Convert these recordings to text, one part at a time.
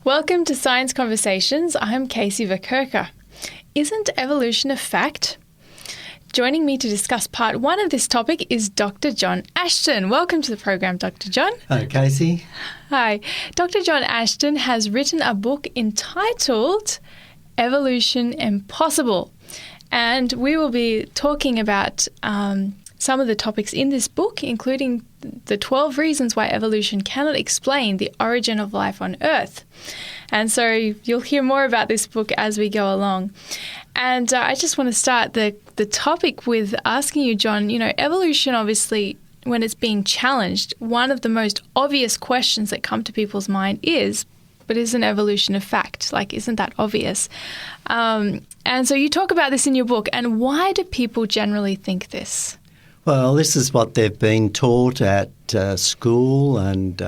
Welcome to Science Conversations. I'm Kaysie Vokurka. Isn't evolution a fact? Joining me to discuss part one of this topic is Dr. John Ashton. Welcome to the program, Dr. John. Hi, Kaysie. Hi. Dr. John Ashton has written a book entitled Evolution Impossible. And we will be talking about some of the topics in this book, including the 12 reasons why evolution cannot explain the origin of life on Earth. And so you'll hear more about this book as we go along. And I just want to start the topic with asking you, John, evolution obviously, when it's being challenged, one of the most obvious questions that come to people's mind is, but isn't evolution a fact? Isn't that obvious? And so you talk about this in your book. And why do people generally think this? Well, this is what they've been taught at school and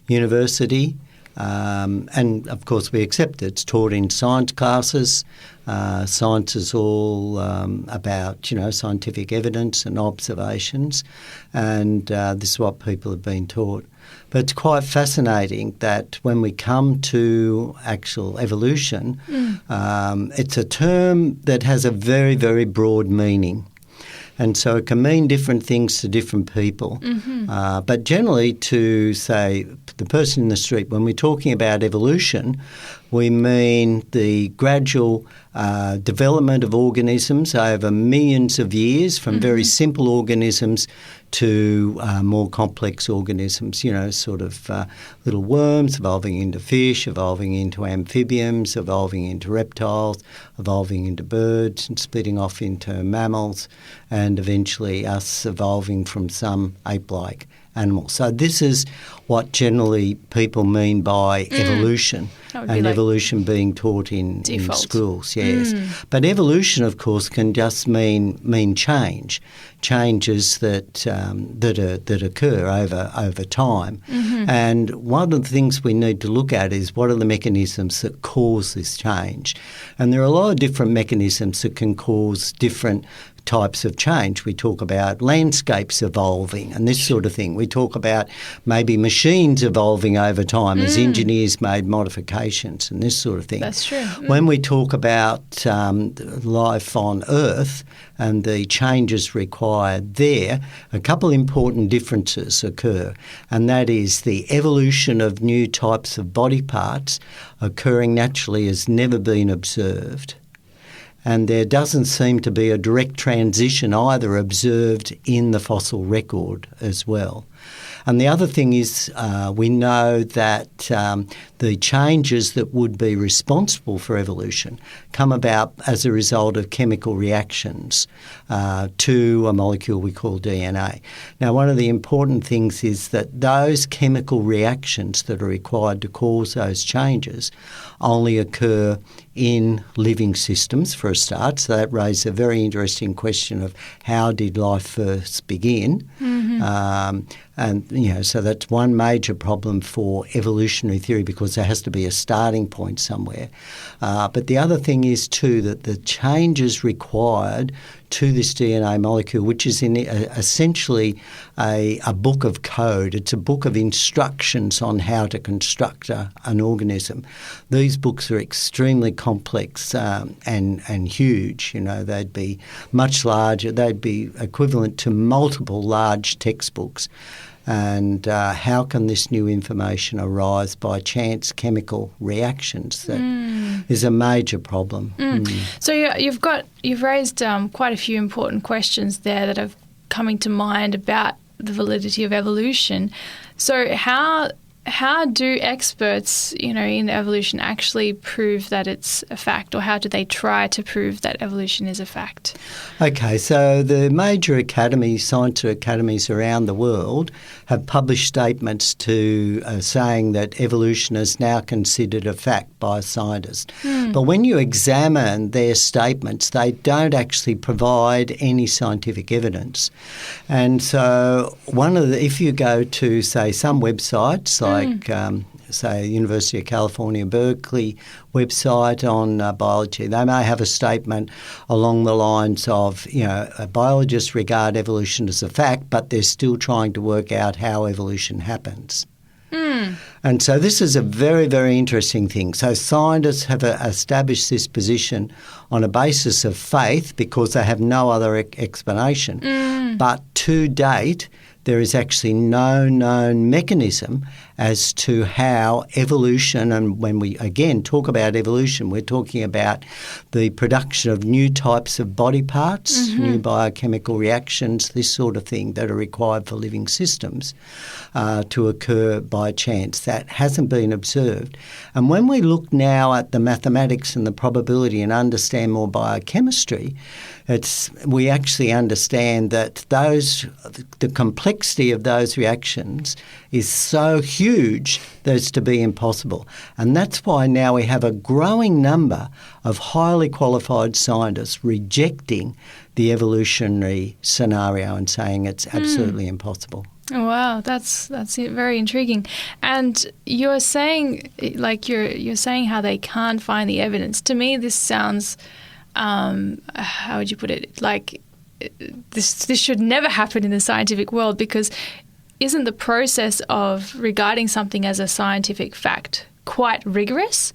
university. And, of course, we accept it. It's taught in science classes. Science is all about, scientific evidence and observations. And this is what people have been taught. But it's quite fascinating that when we come to actual evolution, it's a term that has a very, very broad meaning. And so it can mean different things to different people. Mm-hmm. But generally to, say, the person in the street, when we're talking about evolution, we mean the gradual development of organisms over millions of years, from very simple organisms to more complex organisms, little worms evolving into fish, evolving into amphibians, evolving into reptiles, evolving into birds and splitting off into mammals, and eventually us evolving from some ape-like animals. So this is what generally people mean by evolution, and evolution being taught in schools, yes. But evolution, of course, can just mean changes that occur over time. And one of the things we need to look at is what are the mechanisms that cause this change. And there are a lot of different mechanisms that can cause different types of change. We talk about landscapes evolving and this sort of thing. We talk about maybe machines evolving over time as engineers made modifications and this sort of thing. That's true. When we talk about life on Earth and the changes required there, a couple important differences occur, and that is the evolution of new types of body parts occurring naturally has never been observed. And there doesn't seem to be a direct transition either observed in the fossil record as well. And the other thing is we know that the changes that would be responsible for evolution come about as a result of chemical reactions to a molecule we call DNA. Now, one of the important things is that those chemical reactions that are required to cause those changes only occur in living systems for a start. So that raises a very interesting question of how did life first begin? So that's one major problem for evolutionary theory, because there has to be a starting point somewhere. But the other thing is too that the changes required to this DNA molecule, which is essentially a book of code. It's a book of instructions on how to construct an organism. These books are extremely complex and huge. They'd be much larger. They'd be equivalent to multiple large textbooks. And how can this new information arise by chance chemical reactions? That is a major problem. So you've raised quite a few important questions there that are coming to mind about the validity of evolution. So how do experts, in evolution actually prove that it's a fact, or how do they try to prove that evolution is a fact? Okay, so the major science academies around the world have published statements saying that evolution is now considered a fact by scientists. But when you examine their statements, they don't actually provide any scientific evidence. And so if you go to, say, some websites like say, University of California, Berkeley website on biology, they may have a statement along the lines of, biologists regard evolution as a fact, but they're still trying to work out how evolution happens. And so this is a very, very interesting thing. So scientists have established this position on a basis of faith because they have no other explanation. But to date, there is actually no known mechanism as to how evolution, and when we again talk about evolution, we're talking about the production of new types of body parts, new biochemical reactions, this sort of thing that are required for living systems to occur by chance. That hasn't been observed. And when we look now at the mathematics and the probability and understand more biochemistry, we actually understand that the complexity of those reactions is so huge that it's to be impossible. And that's why now we have a growing number of highly qualified scientists rejecting the evolutionary scenario and saying it's absolutely impossible. Oh, wow, that's very intriguing. And you're saying, you're saying how they can't find the evidence. To me, this sounds, how would you put it? Like this should never happen in the scientific world, because isn't the process of regarding something as a scientific fact quite rigorous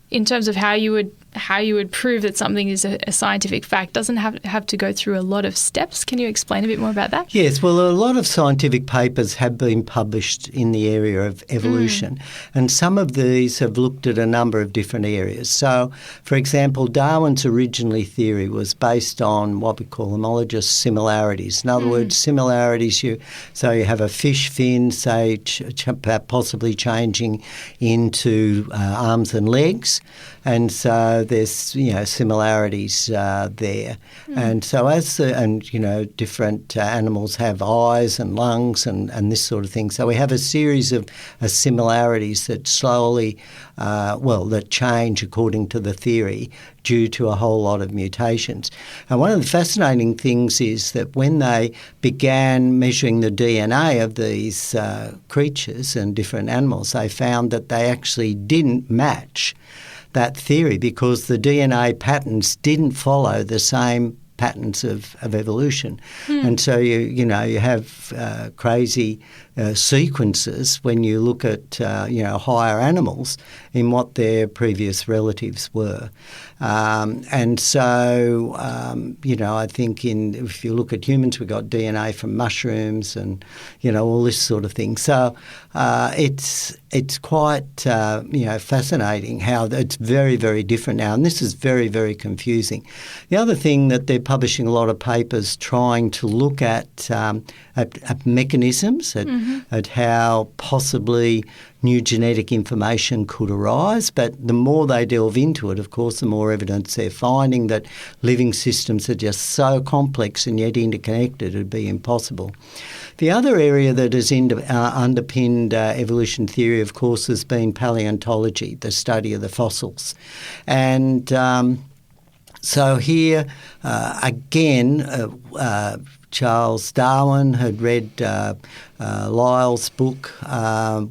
in terms of how you would prove that something is a scientific fact? Doesn't have to go through a lot of steps. Can you explain a bit more about that? Yes, well, a lot of scientific papers have been published in the area of evolution, and some of these have looked at a number of different areas. So, for example, Darwin's original theory was based on what we call homologous similarities. In other words, similarities, you have a fish fin, say, possibly changing into arms and legs, and so there's similarities there, and so different animals have eyes and lungs and this sort of thing. So we have a series of similarities that slowly, that change according to the theory due to a whole lot of mutations. And one of the fascinating things is that when they began measuring the DNA of these creatures and different animals, they found that they actually didn't match that theory because the DNA patterns didn't follow the same patterns of evolution. And so you have crazy sequences when you look at higher animals in what their previous relatives were. And so I think if you look at humans, we've got DNA from mushrooms and all this sort of thing. So it's quite fascinating how it's very, very different now, and this is very, very confusing. The other thing that they're publishing a lot of papers trying to look at mechanisms, at how possibly new genetic information could arise. But the more they delve into it, of course, the more evidence they're finding that living systems are just so complex and yet interconnected it'd be impossible. The other area that has underpinned evolution theory, of course, has been paleontology, the study of the fossils. And so here, again, Charles Darwin had read Lyell's book,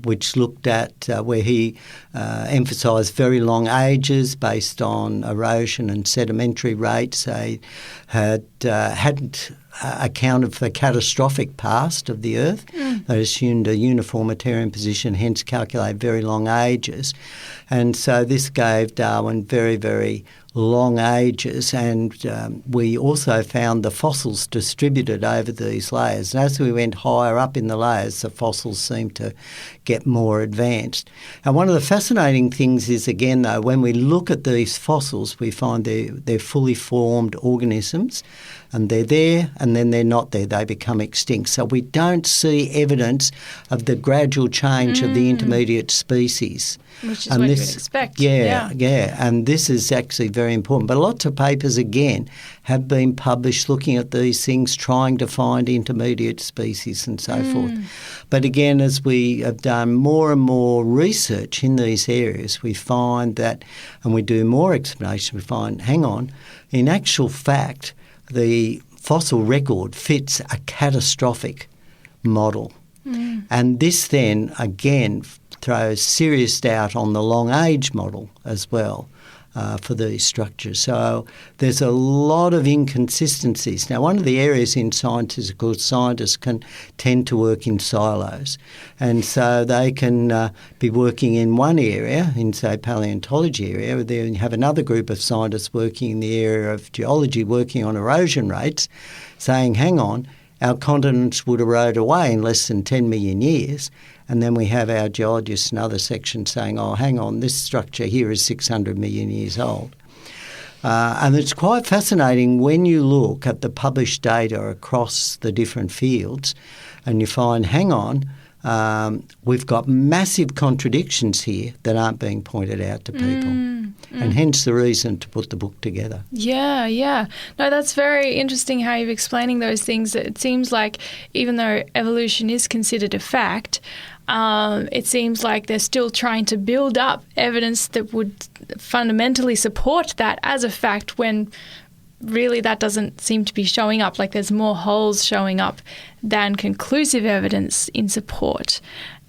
which looked at where he emphasised very long ages based on erosion and sedimentary rates. They hadn't accounted for the catastrophic past of the Earth. They assumed a uniformitarian position, hence calculate very long ages. And so this gave Darwin very, very long ages, and we also found the fossils distributed over these layers. And as we went higher up in the layers, the fossils seemed to get more advanced. And one of the fascinating things is, again, though, when we look at these fossils, we find they're fully formed organisms, and they're there and then they're not there. They become extinct. So we don't see evidence of the gradual change of the intermediate species. Which is what you would expect. Yeah. And this is actually very important. But lots of papers, again, have been published looking at these things, trying to find intermediate species and so forth. But again, as we have done more and more research in these areas, we find that, and we do more explanation, we find, hang on, in actual fact, the fossil record fits a catastrophic model. And this then, again, throws serious doubt on the long age model as well. for these structures. So there's a lot of inconsistencies. Now, one of the areas in science is, of course, scientists can tend to work in silos. And so they can be working in one area, in, say, paleontology area, then you have another group of scientists working in the area of geology, working on erosion rates, saying, hang on, our continents would erode away in less than 10 million years. And then we have our geologists in other sections saying, oh, hang on, this structure here is 600 million years old. And it's quite fascinating when you look at the published data across the different fields and you find, hang on, we've got massive contradictions here that aren't being pointed out to people. And hence the reason to put the book together. Yeah. No, that's very interesting how you're explaining those things. It seems like even though evolution is considered a fact, it seems like they're still trying to build up evidence that would fundamentally support that as a fact when really that doesn't seem to be showing up. Like there's more holes showing up than conclusive evidence in support.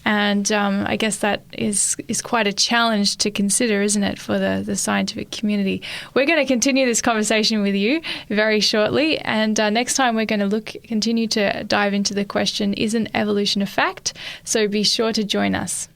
And I guess that is quite a challenge to consider, isn't it, for the scientific community? We're going to continue this conversation with you very shortly. And next time we're going to continue to dive into the question, isn't evolution a fact? So be sure to join us.